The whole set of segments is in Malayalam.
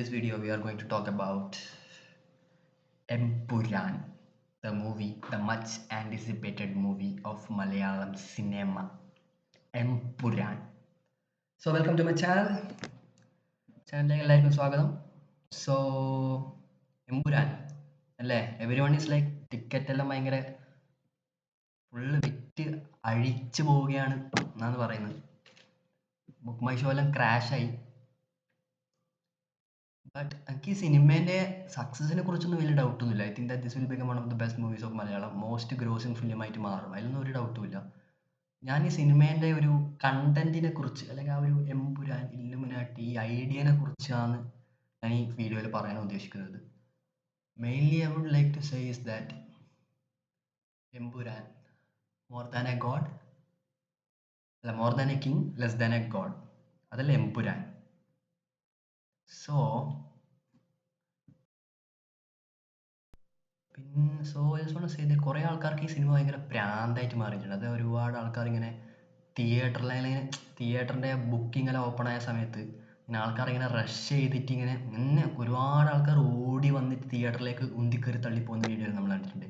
this video, we are going to talk about Empuran, the movie, the much anticipated movie of Malayalam cinema. Empuran. So, welcome to my channel. ചാനലിലേക്ക് എല്ലാവർക്കും സ്വാഗതം. സോ എമ്പുരാൻ അല്ലേ, every one is like ticket എല്ലാം ഭയങ്കര ഫുള്ള് വിറ്റ് അഴിച്ചു പോവുകയാണ് എന്നാണ് പറയുന്നത്. ബുക്ക് മൈ ഷോ എല്ലാം ക്രാഷായി. ബട്ട് എനിക്ക് ഈ സിനിമേൻ്റെ സക്സസിനെ കുറിച്ചൊന്നും വലിയ ഡൗട്ടൊന്നുമില്ല. I think that this will become one of the best movies of Malayalam, most grossing ഫിലിമായിട്ട് മാറും, അതിലൊന്നും ഒരു ഡൗട്ടുമില്ല. ഞാൻ ഈ സിനിമേൻ്റെ ഒരു കണ്ടന്റിനെ കുറിച്ച് അല്ലെങ്കിൽ ആ ഒരു എമ്പുരാൻ ഇല്ലുമിനാട്ടി ഈ ഐഡിയനെ കുറിച്ചാണ് ഞാൻ ഈ വീഡിയോയിൽ പറയാൻ ഉദ്ദേശിക്കുന്നത്. Mainly I would like to say is that Empuraan more than a god, അല്ല more than a king less than a god, അതല്ല എമ്പുരാൻ. സോ കുറേ ആൾക്കാർക്ക് ഈ സിനിമ ഭയങ്കര പ്രാന്തായിട്ട് മാറിയിട്ടുണ്ട്. അത് ഒരുപാട് ആൾക്കാർ ഇങ്ങനെ തിയേറ്ററിൻ്റെ ബുക്കിംഗ് എല്ലാം ഓപ്പൺ ആയ സമയത്ത് ഇങ്ങനെ ആൾക്കാർ ഇങ്ങനെ റഷ് ചെയ്തിട്ട് ഇങ്ങനെ ഒരുപാട് ആൾക്കാർ ഓടി വന്നിട്ട് തിയേറ്ററിലേക്ക് ഉന്തിക്കയറി തള്ളിപ്പോകുന്ന വീഡിയോ നമ്മൾ കണ്ടിട്ടുണ്ട്.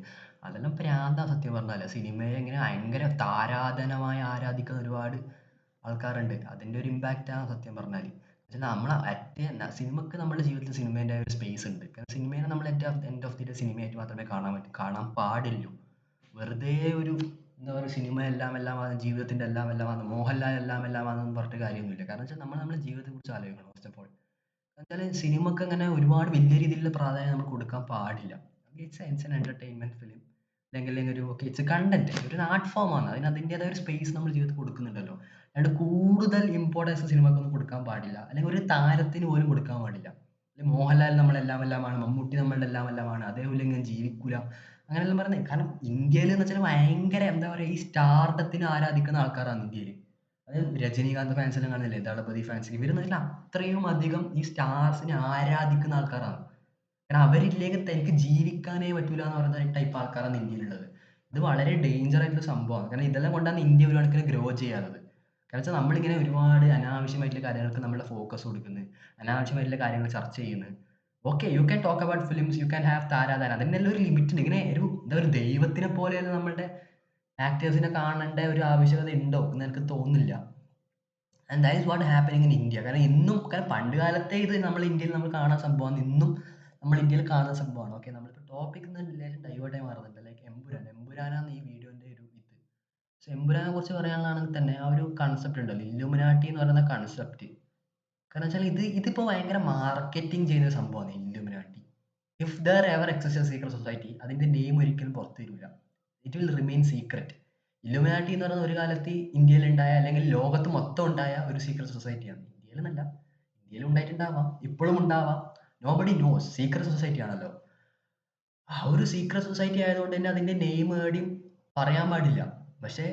അതെല്ലാം പ്രാന്താ സത്യം പറഞ്ഞാൽ. സിനിമയെ ഇങ്ങനെ ഭയങ്കര താരാധനമായി ആരാധിക്കുന്ന ഒരുപാട് ആൾക്കാരുണ്ട്. അതിൻ്റെ ഒരു ഇമ്പാക്റ്റാണ് സത്യം പറഞ്ഞാൽ. നമ്മൾ സിനിമക്ക് നമ്മുടെ ജീവിതത്തിൽ സിനിമേൻ്റെ ഒരു സ്പേസ് ഉണ്ട്. കാരണം സിനിമേനെ നമ്മൾ എൻഡ് ഓഫ് ദി ഡേ സിനിമയായിട്ട് മാത്രമേ കാണാൻ പാടുള്ളൂ. വെറുതെ ഒരു എന്താ പറയുക, സിനിമ എല്ലാമാണ്, ജീവിതത്തിൻ്റെ എല്ലാമാണ്, മോഹൻലാൽ എല്ലാമാണെന്ന് പറഞ്ഞിട്ട് കാര്യമൊന്നുമില്ല. കാരണം വെച്ചാൽ നമ്മുടെ ജീവിതത്തെക്കുറിച്ച് ആലോചിക്കണം ഫസ്റ്റ് ഓഫ് ഓൾ. എന്നുവെച്ചാൽ സിനിമക്ക് അങ്ങനെ ഒരുപാട് വലിയ രീതിയിലുള്ള പ്രാധാന്യം നമ്മൾ കൊടുക്കാൻ പാടില്ല. ഇറ്റ്സ് ആൻ എൻ്റർടൈൻമെൻറ്റ് ഫിലിം, അല്ലെങ്കിൽ ഒരു ഇറ്റ്സ് കണ്ടന്റ്, ഒരു ആർട്ട് ഫോമാണ്. അതിന് അതിൻ്റേതായ ഒരു സ്പേസ് നമ്മൾ ജീവിതത്തിൽ കൊടുക്കുന്നുണ്ടല്ലോ. അല്ലാണ്ട് കൂടുതൽ ഇമ്പോർട്ടൻസ് സിനിമക്കൊന്നും കൊടുക്കാൻ പാടില്ല, അല്ലെങ്കിൽ ഒരു താരത്തിന് പോലും കൊടുക്കാൻ പാടില്ല. അല്ലെങ്കിൽ മോഹൻലാൽ നമ്മളെല്ലാമാണ്, മമ്മൂട്ടി നമ്മളുടെ എല്ലാമാണ്, അതേപോലെ ഇങ്ങനെ ജീവിക്കൂല അങ്ങനെയെല്ലാം പറഞ്ഞത്. കാരണം ഇന്ത്യയിൽ എന്ന് വെച്ചാൽ ഭയങ്കര എന്താ പറയുക, ഈ സ്റ്റാർഡത്തിന് ആരാധിക്കുന്ന ആൾക്കാരാണ് ഇന്ത്യയിൽ. അതായത് രജനീകാന്ത് ഫാൻസ് എല്ലാം കാണുന്നില്ലേ, ദളപതി ഫാൻസ്, ഇവരെന്ന് വെച്ചാൽ അത്രയും അധികം ഈ സ്റ്റാർസിനെ ആരാധിക്കുന്ന ആൾക്കാരാണ്. കാരണം അവരില്ലെങ്കിൽ തനിക്ക് ജീവിക്കാനേ പറ്റൂല എന്ന് പറയുന്ന ടൈപ്പ് ആൾക്കാരാണ് ഇന്ത്യയിലുള്ളത്. ഇത് വളരെ ഡേഞ്ചർ ആയിട്ടുള്ള സംഭവമാണ്. കാരണം ഇതെല്ലാം കൊണ്ടാണ് ഇന്ത്യ ഒരു കണക്കിന് ഗ്രോ ചെയ്യാത്തത്. കാരണം വെച്ചാൽ നമ്മളിങ്ങനെ ഒരുപാട് അനാവശ്യമായിട്ടുള്ള കാര്യങ്ങൾക്ക് നമ്മുടെ ഫോക്കസ് കൊടുക്കുന്നത്, അനാവശ്യമായിട്ടുള്ള കാര്യങ്ങൾ ചർച്ച ചെയ്യുന്നത്. Okay, you can talk about films, you can have താരാധന, അതിനെല്ലാം ഒരു ലിമിറ്റ് ഉണ്ട്. ഇങ്ങനെ ഒരു ദൈവത്തിനെ പോലെയല്ല നമ്മളുടെ ആക്ടേഴ്സിനെ കാണേണ്ട ഒരു ആവശ്യകത ഉണ്ടോ എന്ന് എനിക്ക് തോന്നുന്നില്ല. And that is what happening in India. കാരണം പണ്ട് കാലത്തെ ഇത് നമ്മൾ ഇന്ത്യയിൽ നമ്മൾ കാണുന്ന സംഭവമാണ്, ഇന്നും നമ്മൾ ഇന്ത്യയിൽ കാണുന്ന സംഭവമാണ്. ഓക്കെ, നമ്മളിപ്പോൾ ടോപ്പിക് ലേശം ഡൈവേർട്ടായി മാറുന്നുണ്ട്. ലൈക്ക് എമ്പുരാനാണ് ഈ വീഡിയോൻ്റെ ഒരു ഇത്. പക്ഷെ എമ്പുരാനെ കുറിച്ച് പറയാനാണെങ്കിൽ തന്നെ ആ ഒരു കൺസെപ്റ്റ് ഉണ്ടല്ലോ, ഇല്ലുമിനാട്ടി എന്ന് പറയുന്ന കൺസെപ്റ്റ്. കാരണം വെച്ചാൽ ഇതിപ്പോൾ ഭയങ്കര മാർക്കറ്റിംഗ് ചെയ്യുന്ന ഒരു സംഭവമാണ് Illuminati. If there ever exist a secret society, അതിൻ്റെ നെയിം ഒരിക്കലും പുറത്തു വരില്ല. It will remain secret. Illuminati എന്ന് പറയുന്ന ഒരു കാലത്ത് ഇന്ത്യയിലുണ്ടായ, അല്ലെങ്കിൽ ലോകത്ത് മൊത്തം ഉണ്ടായ ഒരു സീക്രട്ട് സൊസൈറ്റിയാണ്. ഇന്ത്യയിലെന്നല്ല, ഇന്ത്യയിൽ ഉണ്ടായിട്ടുണ്ടാവാം, ഇപ്പോഴും ഉണ്ടാവാം, നോബഡി നോസ്. സീക്രട്ട് സൊസൈറ്റി ആണല്ലോ. ആ ഒരു സീക്രട്ട് സൊസൈറ്റി ആയതുകൊണ്ട് തന്നെ അതിൻ്റെ നെയിം ഏടിയും പറയാൻ പാടില്ല. പക്ഷേ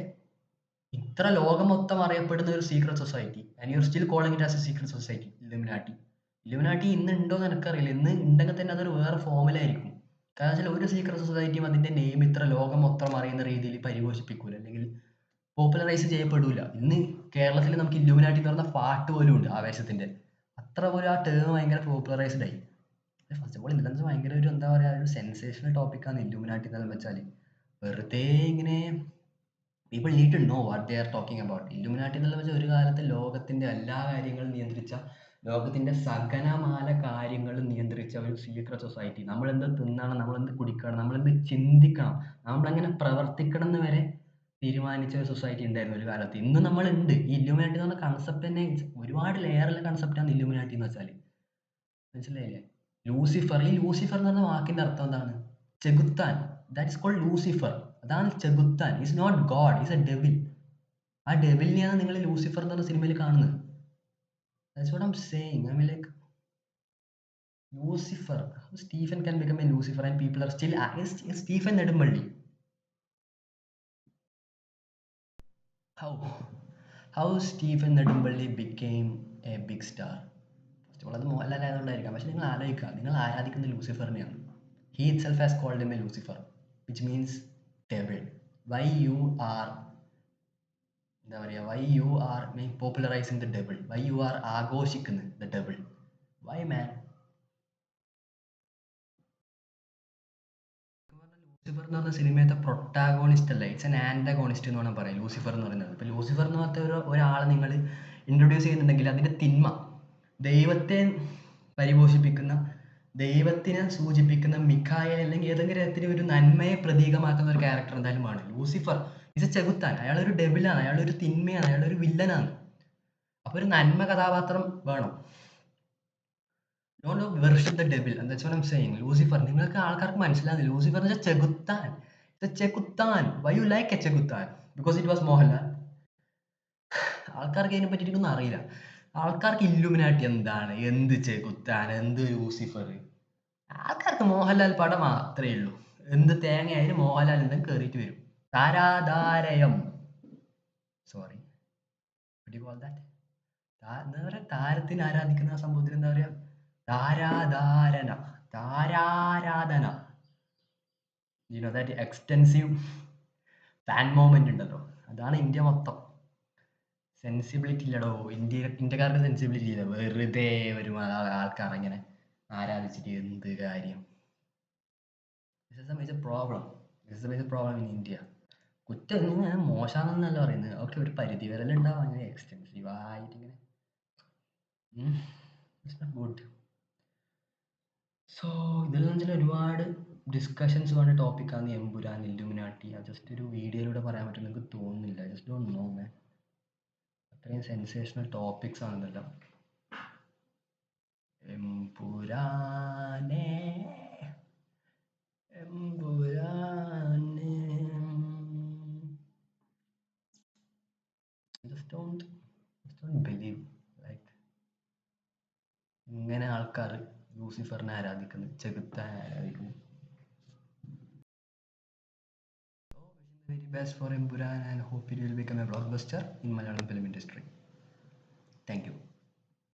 ഇത്ര ലോകം മൊത്തം അറിയപ്പെടുന്ന ഒരു secret society, and you are still calling it as a secret society, Illuminati. Illuminati ഇന്ന് ഉണ്ടോ എന്ന് എനിക്കറിയില്ല. ഇന്ന് ഉണ്ടെങ്കിൽ തന്നെ അതൊരു വേറെ ഫോമിലായിരിക്കും. കാരണം വെച്ചാൽ ഒരു സീക്രട്ട് സൊസൈറ്റിയും അതിൻ്റെ നെയിം ഇത്ര ലോകം മൊത്തം അറിയുന്ന രീതിയിൽ പരിപോഷിപ്പിക്കൂല, അല്ലെങ്കിൽ പോപ്പുലറൈസ് ചെയ്യപ്പെടൂല. ഇന്ന് കേരളത്തിൽ നമുക്ക് ഇല്ലുമിനാട്ടി എന്ന് പറഞ്ഞ പാട്ട് പോലും ഉണ്ട്, ആവേശത്തിൻ്റെ. അത്ര പോലും ആ ടേം ഭയങ്കര പോപ്പുലറൈസ്ഡ് ആയി. ഫസ്റ്റ് ഓഫ് ഓൾ ഇതിലെന്താ ഭയങ്കര ഒരു എന്താ പറയുക, ഒരു സെൻസേഷണൽ ടോപ്പിക്കാണ് ഇല്ലുമിനാട്ടി എന്നെല്ലാം വെച്ചാൽ. വെറുതെ ഇങ്ങനെ people need to know what they are talking about. Illuminati എന്നുള്ള വെച്ചാൽ ഒരു കാലത്ത് ലോകത്തിൻ്റെ എല്ലാ കാര്യങ്ങളും നിയന്ത്രിച്ച, ലോകത്തിൻ്റെ സകലമാന കാര്യങ്ങളും നിയന്ത്രിച്ച ഒരു സീക്രട്ട് സൊസൈറ്റി. നമ്മളെന്ത് തിന്നണം, നമ്മളെന്ത് കുടിക്കണം, നമ്മളെന്ത് ചിന്തിക്കണം, നമ്മളെങ്ങനെ പ്രവർത്തിക്കണം എന്ന് വരെ തീരുമാനിച്ച ഒരു സൊസൈറ്റി ഉണ്ടായിരുന്നു ഒരു കാലത്ത്. ഇന്നും നമ്മളുണ്ട്. ഈ ഇല്ലുമിനാട്ടി എന്ന് പറഞ്ഞ കൺസെപ്റ്റ് തന്നെ ഒരുപാട് ലെയറുള്ള കൺസെപ്റ്റാണ് ഇല്ലുമിനാട്ടി എന്ന് വെച്ചാൽ. മനസ്സിലായില്ലേ? ലൂസിഫർ എന്ന് പറഞ്ഞ വാക്കിൻ്റെ അർത്ഥം എന്താണ്? ചെകുത്താൻ. That is called Lucifer. അതാണ് ചെകുത്താൻ. Is not god, is a devil. ആ ഡെവിലിനെയാണ് നിങ്ങൾ ലൂസിഫർ എന്ന് പറഞ്ഞ സിനിമയിൽ കാണുന്നത്. That's what I am saying. I mean like Lucifer. Stephen can become a Lucifer and people are still Stephen Nedumpally. How Stephen Nedumpally became a big star? First of all അത് മോഹൻലാൽ ആയതുകൊണ്ടായിരിക്കാം. പക്ഷെ നിങ്ങൾ ആലോചിക്കുക, നിങ്ങൾ ആരാധിക്കുന്ന ലൂസിഫറിനെയാണ്. He itself has called him a Lucifer, which means devil. Why you are എന്താ പറയുക, why you are popularising the devil, why you are ആഘോഷിക്കുന്നത് the devil, why man? Lucifer എന്ന് പറഞ്ഞ സിനിമയത്തെ പ്രൊട്ടാഗോണിസ്റ്റ് അല്ല, ഇറ്റ്സ് എൻ ആൻറ്റഗോണിസ്റ്റ് എന്ന് വേണം പറയാം ലൂസിഫർ എന്ന് പറയുന്നത്. ഇപ്പോൾ ലൂസിഫർ എന്ന് പറഞ്ഞ ഒരാളെ നിങ്ങൾ ഇൻട്രൊഡ്യൂസ് ചെയ്യുന്നുണ്ടെങ്കിൽ അതിൻ്റെ തിന്മ, ദൈവത്തെ പരിപോഷിപ്പിക്കുന്ന, ദൈവത്തിനെ സൂചിപ്പിക്കുന്ന മിഖായേൽ അല്ലെങ്കിൽ ഏതെങ്കിലും തരത്തിൽ ഒരു നന്മയെ പ്രതീകമാക്കുന്ന ഒരു ക്യാരക്ടർ എന്തായാലും ആണ്. ലൂസിഫർ ഇസ് എ ചെകുത്താൻ, അയാളൊരു ഡെവിലാണ്, അയാളൊരു തിന്മയാണ്, അയാളൊരു വില്ലനാണ്. അപ്പോൾ ഒരു നന്മ കഥാപാത്രം വേണം. Don't worship the devil, that's what I'm saying. Lucifer നിങ്ങൾക്ക് ആൾക്കാർക്ക് മനസ്സിലാകുന്നില്ല. ലൂസിഫർ എന്ന് വെച്ചാൽ ചെകുത്താൻ, ചെകുത്താൻ. വൈ യു ലൈക്ക് എ ചെകുത്താൻ? Because it was Mohanlal. ആൾക്കാർക്ക് അതിനെ പറ്റിയിട്ടൊന്നും അറിയില്ല. ആൾക്കാർക്ക് ഇല്ലുമിനാട്ടി എന്താണ്, എന്ത് ചെകുത്താൻ, എന്ത് ലൂസിഫർ. ആൾക്കാർക്ക് മോഹൻലാൽ പടം മാത്രമേ ഉള്ളൂ. എന്ത് തേങ്ങയായാലും മോഹൻലാൽ എന്തെങ്കിലും കയറിയിട്ട് വരും. താരാതാരയം, സോറി, എന്താ പറയാ, താരത്തിന് ആരാധിക്കുന്ന ആ സംഭവത്തിന് എന്താ പറയാ, താരാധാരണ, താരാരാധന. ദാറ്റ് എക്സ്റ്റെൻസീവ് ഫാൻ മൂവ്മെന്റ് ഉണ്ടല്ലോ, അതാണ് ഇന്ത്യ മൊത്തം. സെൻസിബിലിറ്റി ഇല്ലടോ, ഇന്ത്യക്കാർക്ക് സെൻസിബിലിറ്റി ഇല്ല. വെറുതെ ഒരു ആൾക്കാർ ഇങ്ങനെ ആരാധിച്ചിട്ട് എന്ത് കാര്യം. This is A major problem, this is A major problem in India. കുറ്റം മോശമാണെന്നല്ല പറയുന്നത്, ഓക്കെ, ഒരു പരിധി വരെ ഉണ്ടാവും അങ്ങനെ എക്സ്റ്റെൻസീവ് ആയിട്ട് ഇങ്ങനെ. It's not good. സോ ഇതെല്ലാം വെച്ചാൽ ഒരുപാട് ഡിസ്കഷൻസ് വേണ്ട ടോപ്പിക്കാണ് എമ്പുരാൻ, ഇല്ലുമിനാട്ടി. അത് ജസ്റ്റ് ഒരു വീഡിയോയിലൂടെ പറയാൻ പറ്റും എനിക്ക് തോന്നുന്നില്ല. Just don't know man. അത്രയും സെൻസേഷണൽ ടോപ്പിക്സ് ആണ് ഇതെല്ലാം. എമ്പുരാനെ, എമ്പുരാനെ, just don't believe. Like ഇങ്ങനെ ആൾക്കാർ ലൂസിഫറിനെ ആരാധിക്കുന്നു, ചെകുത്താനെ ആരാധിക്കുന്നു. Very best for Empuran and hope it will become a blockbuster in Malayalam film industry. Thank you.